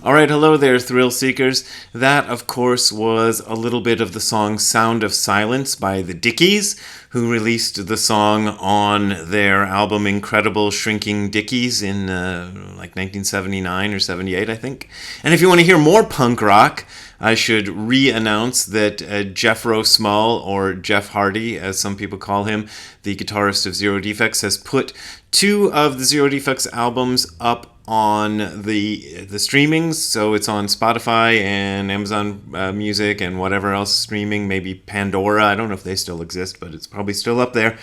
Alright, hello there, thrill seekers. That, of course, was a little bit of the song Sound of Silence by the Dickies, who released the song on their album Incredible Shrinking Dickies in like 1979 or 78, I think. And if you want to hear more punk rock, I should re-announce that Jeffro Small, or Jeff Hardy, as some people call him, the guitarist of Zero Defects, has put 2 of the Zero Defects albums up on the streamings, so it's on Spotify and Amazon Music and whatever else streaming, maybe Pandora. I don't know if they still exist, but it's probably still up there.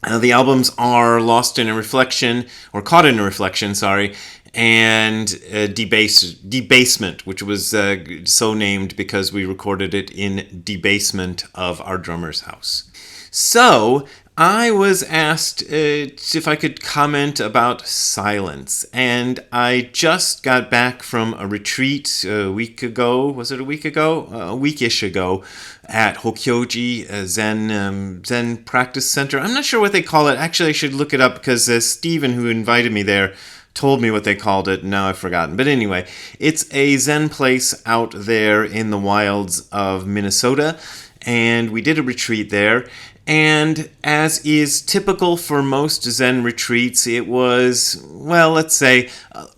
The albums are Lost in a Reflection, or Caught in a Reflection, sorry, and Debasement, which was so named because we recorded it in debasement of our drummer's house. So I was asked if I could comment about silence, and I just got back from a retreat a week ago. Was it a week ago? A weekish ago at Hokkyoji Zen Practice Center. I'm not sure what they call it. Actually, I should look it up because Stephen, who invited me there, told me what they called it, and now I've forgotten. But anyway, it's a Zen place out there in the wilds of Minnesota, and we did a retreat there. And as is typical for most Zen retreats, it was, well, let's say,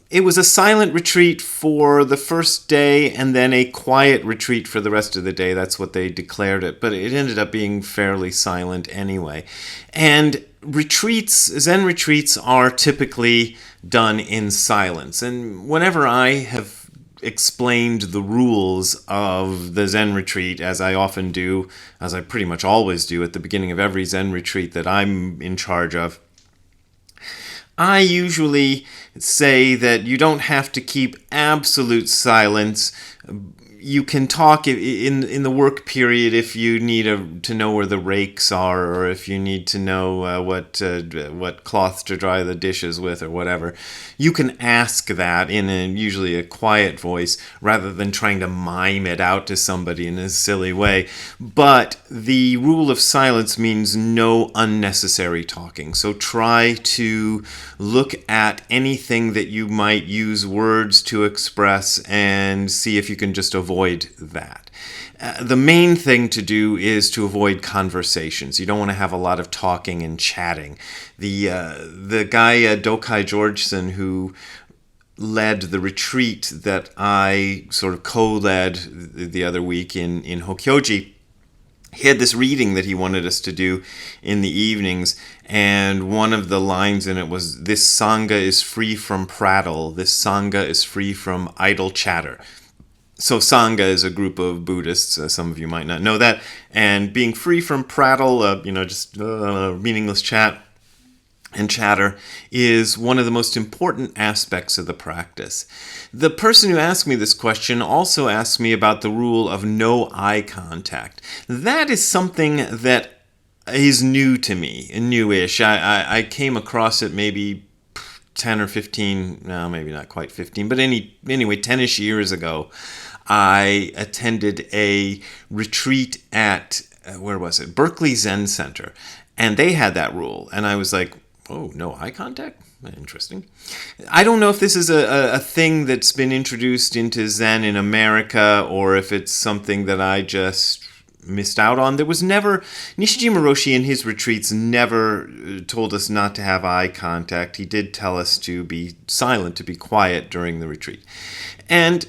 it was a silent retreat for the first day and then a quiet retreat for the rest of the day. That's what they declared it, but it ended up being fairly silent anyway. And Zen retreats are typically done in silence. And whenever I have explained the rules of the Zen retreat, as I often do, as I pretty much always do at the beginning of every Zen retreat that I'm in charge of, I usually say that you don't have to keep absolute silence. You can talk in the work period if you need to know where the rakes are, or if you need to know what cloth to dry the dishes with, or whatever. You can ask that in usually a quiet voice, rather than trying to mime it out to somebody in a silly way. But the rule of silence means no unnecessary talking. So try to look at anything that you might use words to express and see if you can just avoid that. The main thing to do is to avoid conversations. You don't want to have a lot of talking and chatting. The guy, Dokai Georgeson, who led the retreat that I sort of co-led the other week in Hokkyoji, he had this reading that he wanted us to do in the evenings, and one of the lines in it was, "This Sangha is free from prattle. This Sangha is free from idle chatter." So Sangha is a group of Buddhists, some of you might not know that, and being free from prattle, just meaningless chat and chatter, is one of the most important aspects of the practice. The person who asked me this question also asked me about the rule of no eye contact. That is something that is new to me, newish. I came across it maybe 10 or 15, no, maybe not quite 15, but anyway, 10-ish years ago. I attended a retreat at, where was it? Berkeley Zen Center. And they had that rule. And I was like, oh, no eye contact? Interesting. I don't know if this is a thing that's been introduced into Zen in America, or if it's something that I just missed out on. There was never, Nishijima Roshi in his retreats never told us not to have eye contact. He did tell us to be silent, to be quiet during the retreat. And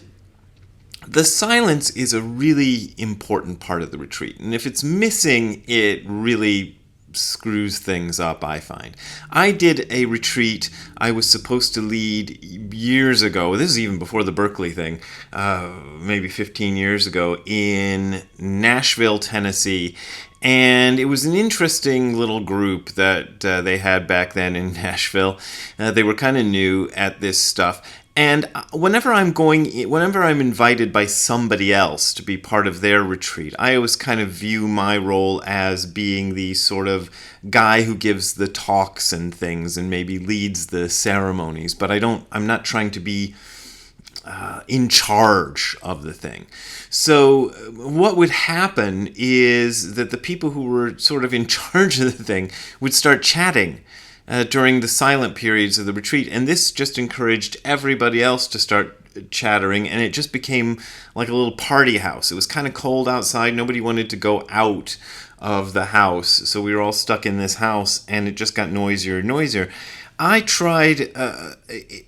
the silence is a really important part of the retreat. And if it's missing, it really screws things up, I find. I did a retreat I was supposed to lead years ago. This is even before the Berkeley thing, maybe 15 years ago, in Nashville, Tennessee. And it was an interesting little group that they had back then in Nashville. They were kind of new at this stuff. And whenever I'm invited by somebody else to be part of their retreat, I always kind of view my role as being the sort of guy who gives the talks and things and maybe leads the ceremonies. But I'm not trying to be in charge of the thing. So what would happen is that the people who were sort of in charge of the thing would start chatting during the silent periods of the retreat, and this just encouraged everybody else to start chattering, and it just became like a little party house. It was kind of cold outside. Nobody wanted to go out of the house, so we were all stuck in this house, and it just got noisier and noisier. I tried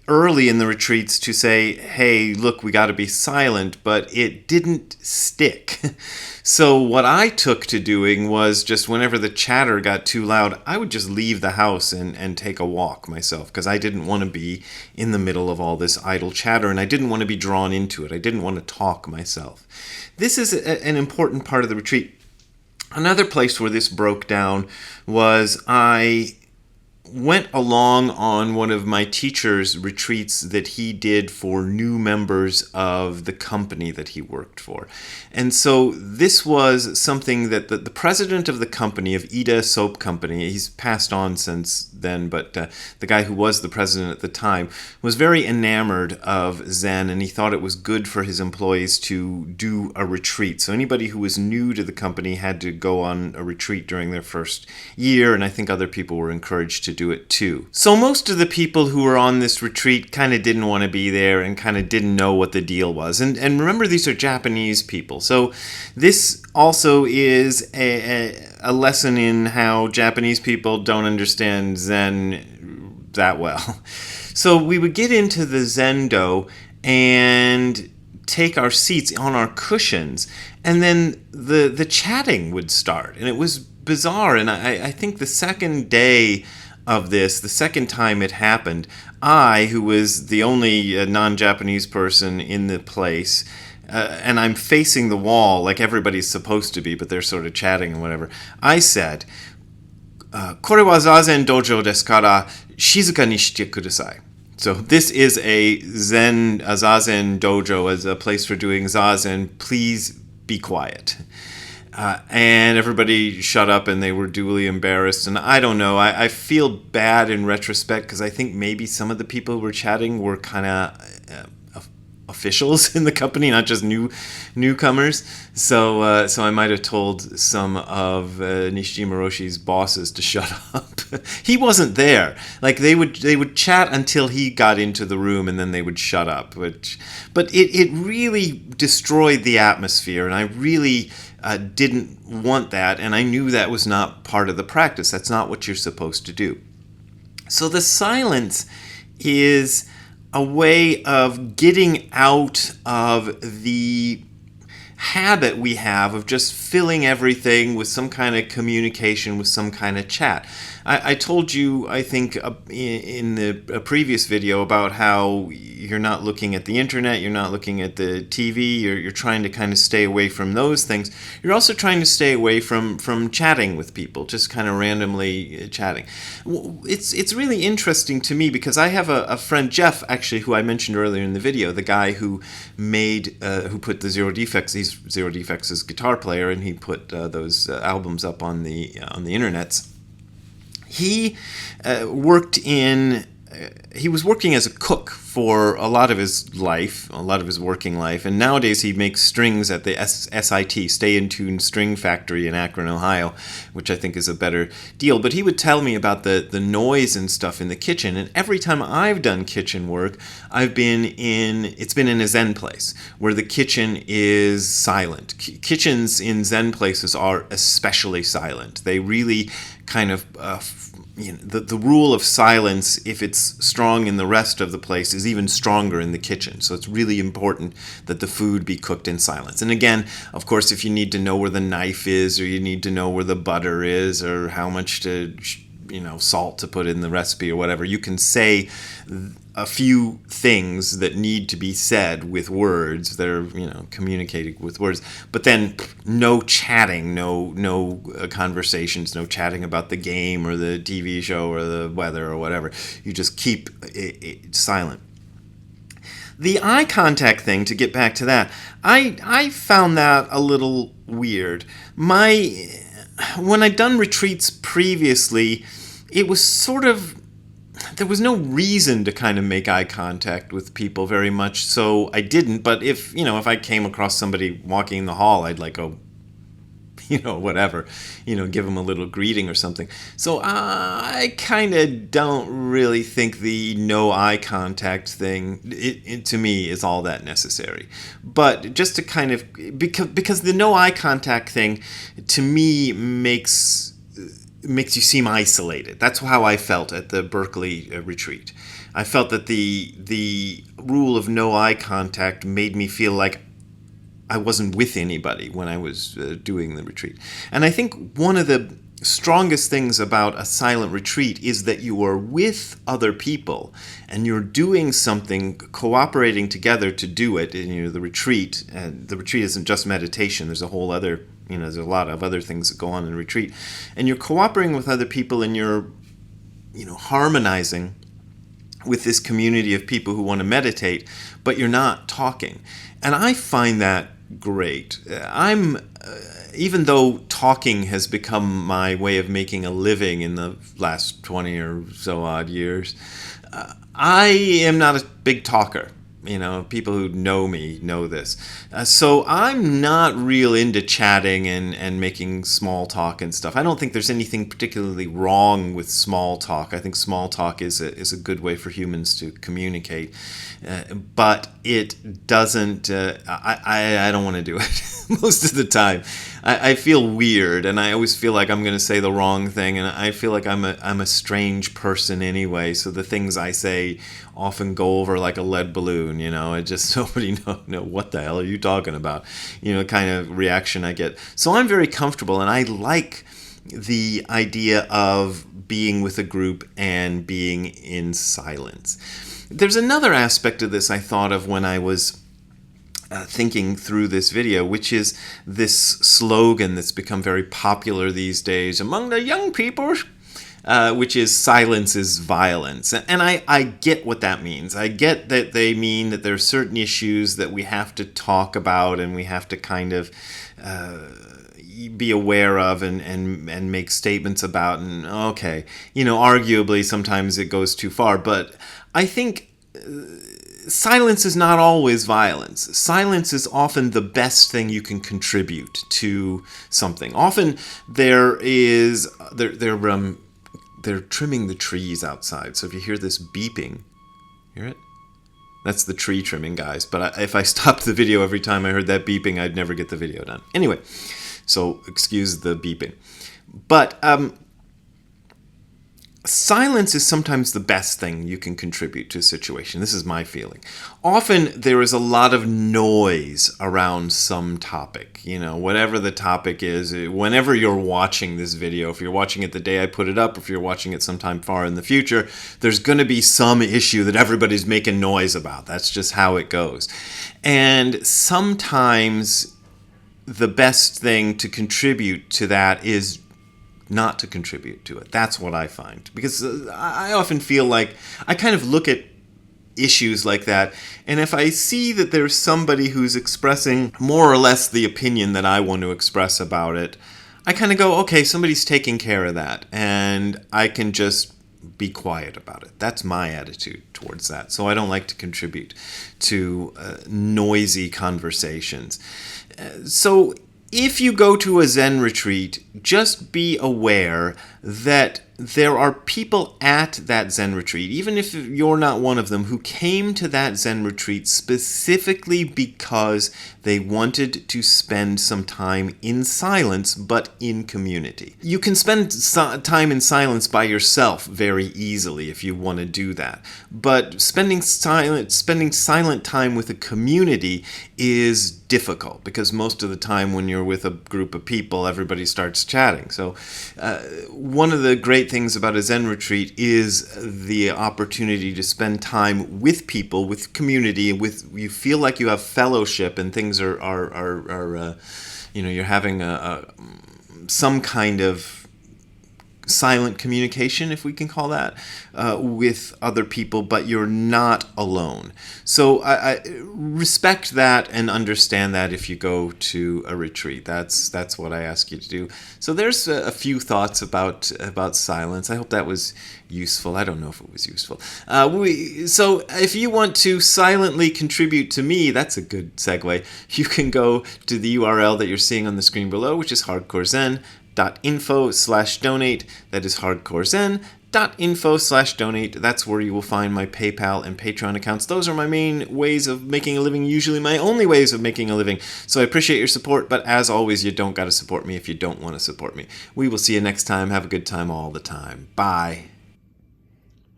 early in the retreats to say, hey, look, we got to be silent, but it didn't stick. So what I took to doing was just whenever the chatter got too loud, I would just leave the house and take a walk myself, because I didn't want to be in the middle of all this idle chatter, and I didn't want to be drawn into it. I didn't want to talk myself. This is an important part of the retreat. Another place where this broke down was I went along on one of my teacher's retreats that he did for new members of the company that he worked for. And so this was something that the president of the company, of Ida Soap Company, he's passed on since then, but the guy who was the president at the time was very enamored of Zen, and he thought it was good for his employees to do a retreat. So anybody who was new to the company had to go on a retreat during their first year, and I think other people were encouraged to do it too. So most of the people who were on this retreat kind of didn't want to be there and kind of didn't know what the deal was. And remember, these are Japanese people. So this also is a lesson in how Japanese people don't understand Zen that well. So we would get into the Zendo and take our seats on our cushions, and then the chatting would start, and it was bizarre. And I think the second day of this, the second time it happened, I, who was the only non-Japanese person in the place, and I'm facing the wall like everybody's supposed to be, but they're sort of chatting and whatever, I said, これはzazen dojo desuから静かにしてください. So this is a zazen dojo, as a place for doing zazen. Please be quiet. And everybody shut up, and they were duly embarrassed. And I don't know, I feel bad in retrospect, because I think maybe some of the people who were chatting were kind of officials in the company, not just newcomers. So I might have told some of Nishijima Roshi's bosses to shut up. He wasn't there. Like they would chat until he got into the room, and then they would shut up. But it really destroyed the atmosphere, and I really didn't want that, and I knew that was not part of the practice. That's not what you're supposed to do. So the silence is a way of getting out of the habit we have of just filling everything with some kind of communication, with some kind of chat. I told you, I think, in a previous video about how you're not looking at the internet, you're not looking at the TV, you're trying to kind of stay away from those things. You're also trying to stay away from chatting with people, just kind of randomly chatting. It's really interesting to me, because I have a friend, Jeff, actually, who I mentioned earlier in the video, the guy who put the Zero Defects. He's Zero Defects' guitar player, and he put those albums up on the internets. He he was working as a cook for a lot of his life, a lot of his working life, and nowadays he makes strings at the SIT, Stay in Tune String Factory in Akron, Ohio, which I think is a better deal. But he would tell me about the noise and stuff in the kitchen, and every time I've done kitchen work, it's been in a Zen place, where the kitchen is silent. Kitchens in Zen places are especially silent. They really kind of the rule of silence, if it's strong in the rest of the place, is even stronger in the kitchen. So it's really important that the food be cooked in silence. And again, of course, if you need to know where the knife is, or you need to know where the butter is, or how much salt to put in the recipe or whatever, you can say a few things that need to be said with words, that are communicated with words, but then no chatting, no conversations, no chatting about the game or the TV show or the weather or whatever. You just keep it silent. The eye contact thing, to get back to that, I found that a little weird. When I'd done retreats previously, it was sort of there was no reason to kind of make eye contact with people very much, so I didn't. But if I came across somebody walking in the hall, I'd like go, whatever, give them a little greeting or something. So I kind of don't really think the no eye contact thing, it to me, is all that necessary. But just to kind of, because the no eye contact thing, to me, makes you seem isolated. That's how I felt at the Berkeley retreat. I felt that the rule of no eye contact made me feel like I wasn't with anybody when I was doing the retreat. And I think one of the strongest things about a silent retreat is that you are with other people and you're doing something, cooperating together to do it. And, the retreat isn't just meditation. There's a whole other, there's a lot of other things that go on in a retreat. And you're cooperating with other people and you're, harmonizing with this community of people who want to meditate, but you're not talking. And I find that great. Even though talking has become my way of making a living in the last 20 or so odd years, I am not a big talker. People who know me know this. So I'm not real into chatting and making small talk and stuff. I don't think there's anything particularly wrong with small talk. I think small talk is a good way for humans to communicate. But it doesn't, I don't want to do it most of the time. I feel weird, and I always feel like I'm going to say the wrong thing, and I feel like I'm a strange person anyway, so the things I say often go over like a lead balloon, it just nobody know what the hell are you talking about, kind of reaction I get. So I'm very comfortable, and I like the idea of being with a group and being in silence. There's another aspect of this I thought of when I was thinking through this video, which is this slogan that's become very popular these days among the young people, which is silence is violence. And I get what that means. I get that they mean that there are certain issues that we have to talk about and we have to kind of be aware of and make statements about. And okay, arguably sometimes it goes too far, but I think silence is not always violence. Silence is often the best thing you can contribute to something. Often they're trimming the trees outside. So if you hear this beeping, hear it? That's the tree trimming, guys. But if I stopped the video every time I heard that beeping, I'd never get the video done. Anyway, so excuse the beeping. But silence is sometimes the best thing you can contribute to a situation. This is my feeling. Often there is a lot of noise around some topic, whatever the topic is. Whenever you're watching this video, if you're watching it the day I put it up, if you're watching it sometime far in the future, there's going to be some issue that everybody's making noise about. That's just how it goes. And sometimes the best thing to contribute to that is not to contribute to it. That's what I find. Because I often feel like I kind of look at issues like that, and if I see that there's somebody who's expressing more or less the opinion that I want to express about it, I kind of go, okay, somebody's taking care of that, and I can just be quiet about it. That's my attitude towards that. So I don't like to contribute to noisy conversations. So if you go to a Zen retreat, just be aware that there are people at that Zen retreat, even if you're not one of them, who came to that Zen retreat specifically because they wanted to spend some time in silence, but in community. You can spend time in silence by yourself very easily if you want to do that, but spending silent time with a community is difficult, because most of the time when you're with a group of people, everybody starts chatting. So one of the great things about a Zen retreat is the opportunity to spend time with people, with community, you feel like you have fellowship, and things are you're having some kind of silent communication, if we can call that, with other people, but you're not alone. So I respect that and understand that if you go to a retreat. That's what I ask you to do. So there's a few thoughts about silence. I hope that was useful. I don't know if it was useful. So if you want to silently contribute to me, that's a good segue. You can go to the URL that you're seeing on the screen below, which is hardcorezen.info/donate. That is hardcorezen.info/donate. That's where you will find my PayPal and Patreon accounts. Those are my main ways of making a living, usually my only ways of making a living. So I appreciate your support, but as always, you don't got to support me if you don't want to support me. We will see you next time. Have a good time all the time. Bye.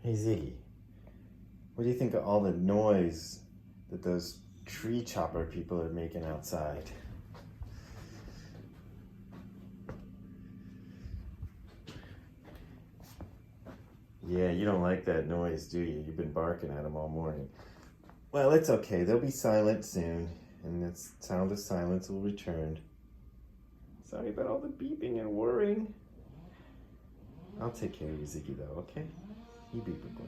Hey Ziggy, what do you think of all the noise that those tree chopper people are making outside? Yeah, you don't like that noise, do you? You've been barking at them all morning. Well, it's okay. They'll be silent soon, and the sound of silence will return. Sorry about all the beeping and whirring. I'll take care of you, Ziggy, though, okay? You beep, boy.